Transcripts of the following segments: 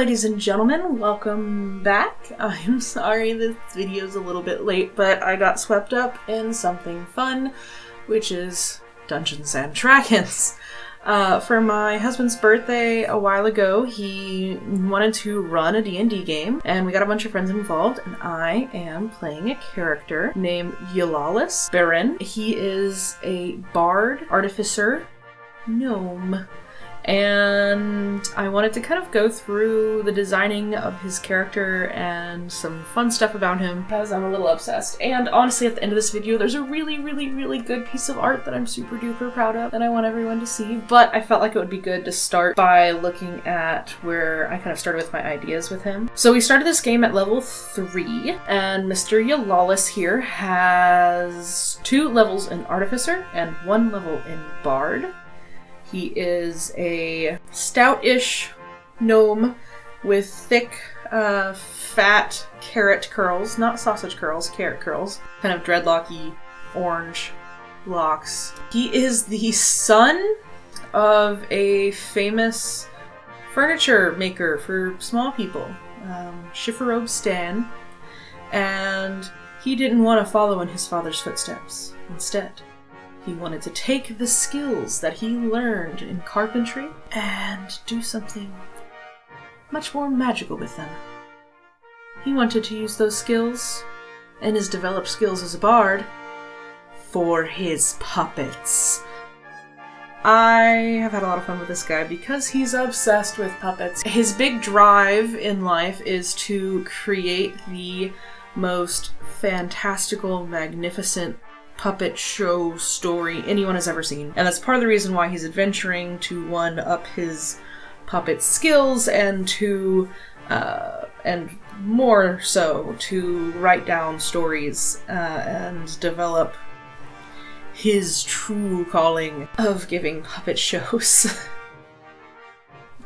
ladies and gentlemen, welcome back. I'm sorry this video's a little bit late, but I got swept up in something fun, which is Dungeons and Dragons. For my husband's birthday a while ago, he wanted to run a D&D game, and we got a bunch of friends involved, and I am playing a character named Yulalis Baron. He is a bard, artificer, gnome. And I wanted to kind of go through the designing of his character and some fun stuff about him because I'm a little obsessed. And honestly, at the end of this video, there's a really good piece of art that I'm super duper proud of and I want everyone to see. But I felt like it would be good to start by looking at where I kind of started with my ideas with him. So we started this game at level 3, and Mr. Yulalis here has 2 levels in Artificer and 1 level in Bard. He is a stoutish gnome with thick, fat carrot curls. Not sausage curls, carrot curls. Kind of dreadlocky, orange locks. He is the son of a famous furniture maker for small people, Schifferobe Stan. And he didn't want to follow in his father's footsteps. Instead, he wanted to take the skills that he learned in carpentry and do something much more magical with them. He wanted to use those skills and his developed skills as a bard for his puppets. I have had a lot of fun with this guy because he's obsessed with puppets. His big drive in life is to create the most fantastical, magnificent puppet show story anyone has ever seen. And that's part of the reason why he's adventuring to one-up his puppet skills and to, and more so, to write down stories and develop his true calling of giving puppet shows.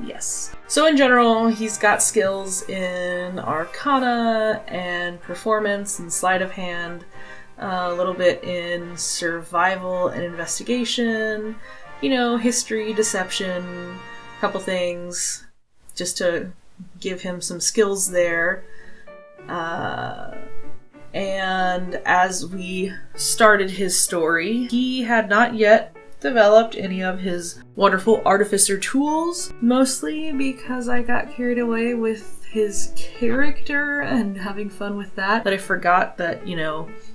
Yes. So in general, he's got skills in Arcana and Performance and Sleight of Hand, a little bit in survival and investigation, history, deception, a couple things, just to give him some skills there. And as we started his story, he had not yet developed any of his wonderful artificer tools, mostly because I got carried away with his character and having fun with that I forgot that,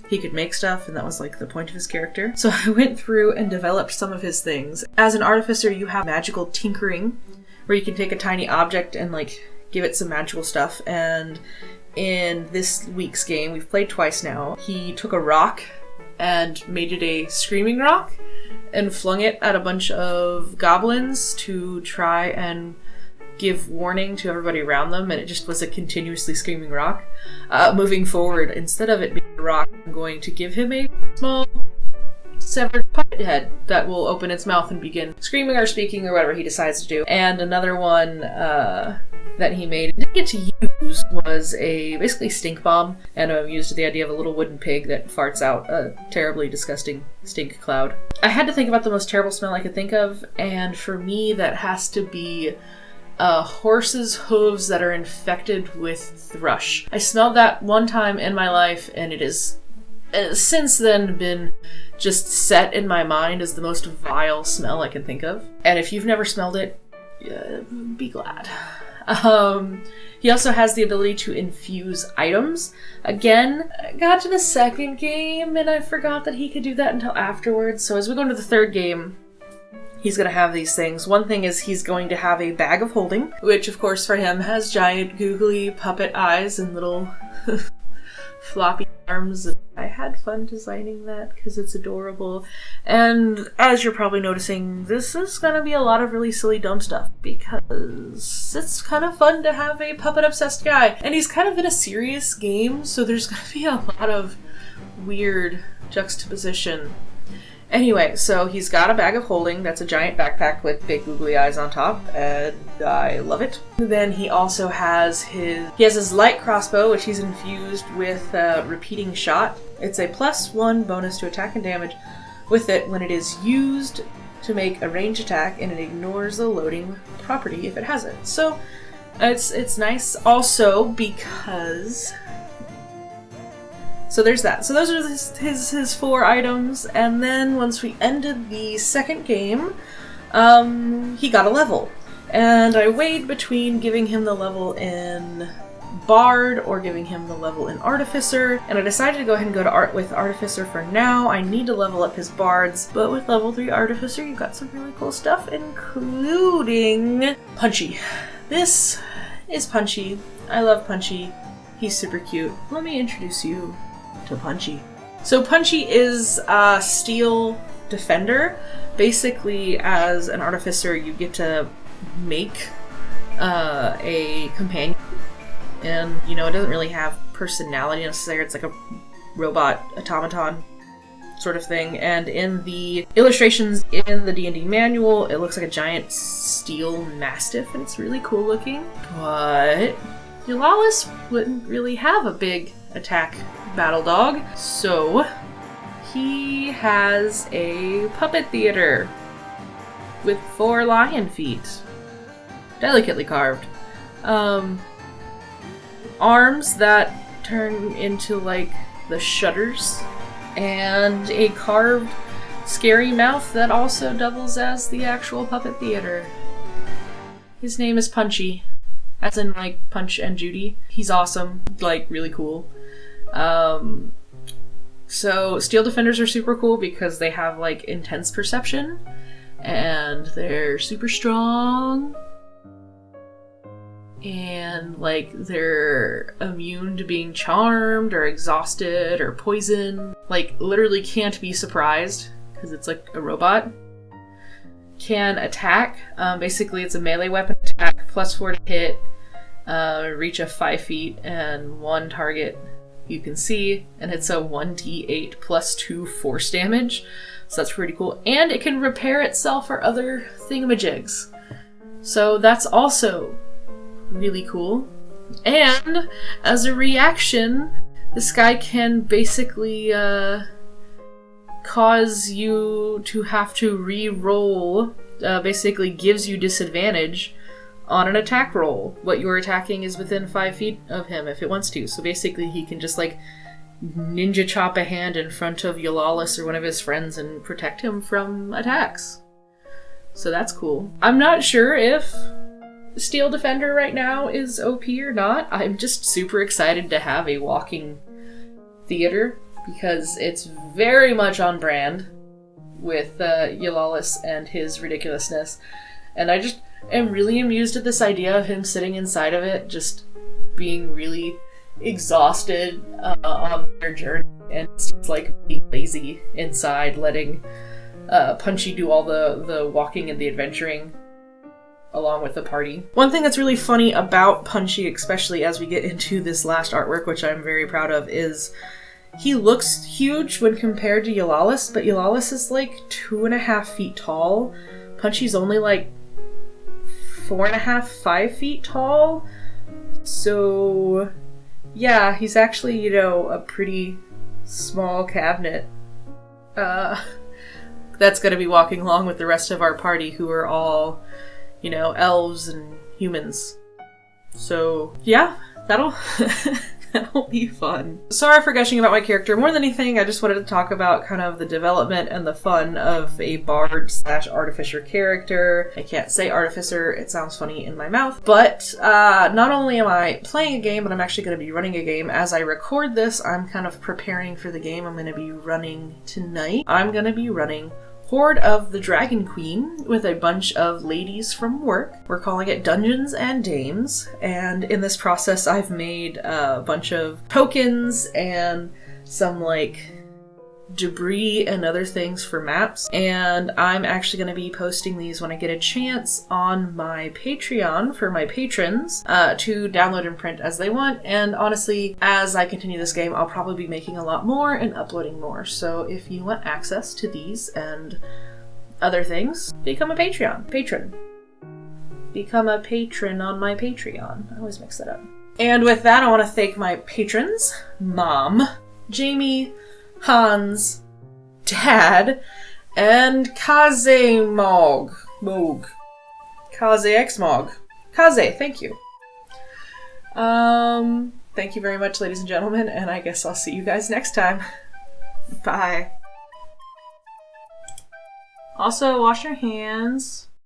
he could make stuff, and that was like the point of his character. So I went through and developed some of his things. As an artificer, you have magical tinkering, where you can take a tiny object and give it some magical stuff. And in this week's game, we've played twice now, he took a rock and made it a screaming rock and flung it at a bunch of goblins to try and give warning to everybody around them, and it just was a continuously screaming rock. Moving forward, instead of it being a rock, I'm going to give him a small severed puppet head that will open its mouth and begin screaming or speaking or whatever he decides to do. And another one that he made and didn't get to use was a basically stink bomb, and used the idea of a little wooden pig that farts out a terribly disgusting stink cloud. I had to think about the most terrible smell I could think of, and for me that has to be horse's hooves that are infected with thrush. I smelled that one time in my life, and it has since then been just set in my mind as the most vile smell I can think of. And if you've never smelled it, be glad. He also has the ability to infuse items. Again, I got to the second game, and I forgot that he could do that until afterwards. So as we go into the third game, he's going to have these things. One thing is he's going to have a bag of holding, which of course for him has giant googly puppet eyes and little floppy arms. I had fun designing that because it's adorable. And as you're probably noticing, this is going to be a lot of really silly dumb stuff because it's kind of fun to have a puppet obsessed guy. And he's kind of in a serious game, so there's going to be a lot of weird juxtaposition. Anyway, so he's got a bag of holding that's a giant backpack with big googly eyes on top, and I love it. Then he also has his light crossbow, which he's infused with repeating shot. It's a +1 bonus to attack and damage with it when it is used to make a ranged attack, and it ignores the loading property if it has it. So It's nice also because... So there's that. So those are his 4 items, and then once we ended the second game, he got a level. And I weighed between giving him the level in Bard or giving him the level in Artificer, and I decided to go ahead and go to with Artificer for now. I need to level up his Bards, but with level 3 Artificer, you got some really cool stuff, including Punchy. This is Punchy. I love Punchy. He's super cute. Let me introduce you to Punchy. So Punchy is a Steel Defender. Basically, as an Artificer, you get to make a companion. And, you know, it doesn't really have personality necessarily. It's like a robot automaton sort of thing. And in the illustrations in the D&D manual, it looks like a giant steel mastiff, and it's really cool looking. But Eulalis wouldn't really have a big attack battle dog, so he has a puppet theater with 4 lion feet, delicately carved. Arms that turn into, like, the shutters, and a carved scary mouth that also doubles as the actual puppet theater. His name is Punchy, as in, like, Punch and Judy. He's awesome, like, really cool. So Steel Defenders are super cool because they have, like, intense perception, and they're super strong, and, like, they're immune to being charmed or exhausted or poisoned. Like, literally can't be surprised because it's like a robot. Can attack. Basically, it's a melee weapon attack, +4 to hit, reach of 5 feet, and 1 target you can see, and it's a 1d8 +2 force damage. So that's pretty cool. And it can repair itself or other thingamajigs. So that's also really cool. And as a reaction, this guy can basically cause you to have to re-roll, basically gives you disadvantage on an attack roll. What you're attacking is within 5 feet of him if it wants to. So basically he can just, like, ninja chop a hand in front of Eulalis or one of his friends and protect him from attacks. So that's cool. I'm not sure if Steel Defender right now is OP or not. I'm just super excited to have a walking theater because it's very much on brand with Eulalis and his ridiculousness. And I just am really amused at this idea of him sitting inside of it, just being really exhausted on their journey, and it's just like being lazy inside, letting Punchy do all the walking and the adventuring along with the party. One thing that's really funny about Punchy, especially as we get into this last artwork, which I'm very proud of, is he looks huge when compared to Eulalis, but Eulalis is like 2.5 feet tall. Punchy's only like 4.5, 5 feet tall. So yeah, he's actually, you know, a pretty small cabinet that's going to be walking along with the rest of our party, who are all, you know, elves and humans. So yeah, that'll that'll be fun. Sorry for gushing about my character. More than anything, I just wanted to talk about kind of the development and the fun of a bard/artificer character. I can't say artificer, it sounds funny in my mouth. But not only am I playing a game, but I'm actually going to be running a game. As I record this, I'm kind of preparing for the game I'm going to be running tonight. I'm going to be running Horde of the Dragon Queen with a bunch of ladies from work. We're calling it Dungeons and Dames, and in this process I've made a bunch of tokens and some, like, debris and other things for maps, and I'm actually going to be posting these when I get a chance on my Patreon for my patrons to download and print as they want. And honestly, as I continue this game, I'll probably be making a lot more and uploading more. So if you want access to these and other things, become a patron. Become a patron on my Patreon. I always mix that up. And with that, I want to thank my patrons: Mom, Jamie, Hans, Dad, and Kaze Mog. Kaze X Mog. Kaze, thank you. Thank you very much, ladies and gentlemen, and I guess I'll see you guys next time. Bye. Also, wash your hands.